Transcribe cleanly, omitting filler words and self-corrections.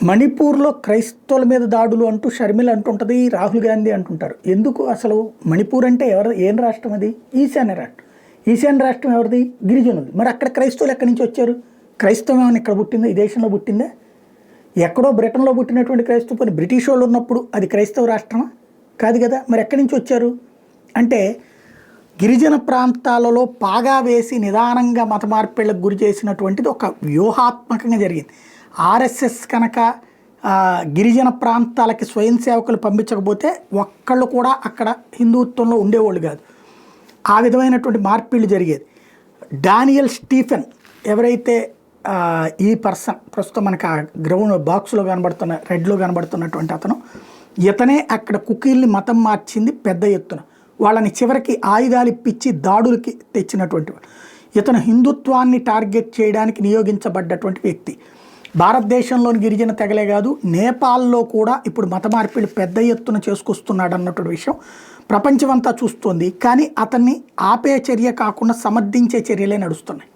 మణిపూర్లో క్రైస్తవుల మీద దాడులు అంటూ షర్మిల అంటుంటుంది, రాహుల్ గాంధీ అంటుంటారు. ఎందుకు అసలు మణిపూర్ అంటే ఏం రాష్ట్రం అది? ఈశాన్య రాష్ట్రం. ఈశాన్య రాష్ట్రం ఎవరిది? గిరిజనులు. మరి అక్కడ క్రైస్తవులు ఎక్కడి నుంచి వచ్చారు? క్రైస్తవం ఏమైనా ఇక్కడ పుట్టిందా? ఈ దేశంలో పుట్టిందా? ఎక్కడో బ్రిటన్లో పుట్టినటువంటి క్రైస్తవ పని బ్రిటిష్ వాళ్ళు ఉన్నప్పుడు అది క్రైస్తవ రాష్ట్రమా? కాదు కదా. మరి ఎక్కడి నుంచి వచ్చారు అంటే గిరిజన ప్రాంతాలలో పాగా వేసి నిదానంగా మత మార్పిళ్లకు గురి చేసినటువంటిది ఒక వ్యూహాత్మకంగా జరిగింది. ఆర్ఎస్ఎస్ కనుక గిరిజన ప్రాంతాలకి స్వయం సేవకులు పంపించకపోతే ఒక్కళ్ళు కూడా అక్కడ హిందుత్వంలో ఉండేవాళ్ళు కాదు. ఆ విధమైనటువంటి మార్పిళ్ళు జరిగేది. డానియల్ స్టీఫెన్ ఎవరైతే ఈ పర్సన్ ప్రస్తుతం మనకు ఆ గ్రౌండ్ బాక్స్లో కనబడుతున్న రెడ్లో కనబడుతున్నటువంటి అతను, ఇతనే అక్కడ కుకీల్ని మతం మార్చింది పెద్ద ఎత్తున. వాళ్ళని చివరికి ఆయుధాలు ఇప్పించి దాడులకి తెచ్చినటువంటి ఇతను హిందుత్వాన్ని టార్గెట్ చేయడానికి నియోగించబడ్డటువంటి వ్యక్తి. భారతదేశంలోని గిరిజన తెగలే కాదు, నేపాల్లో కూడా ఇప్పుడు మత మార్పిడి పెద్ద ఎత్తున చేసుకొస్తున్నాడు అన్నటువంటి విషయం ప్రపంచమంతా చూస్తోంది. కానీ అతన్ని ఆపే చర్య కాకుండా సమర్థించే చర్యలే నడుస్తున్నాయి.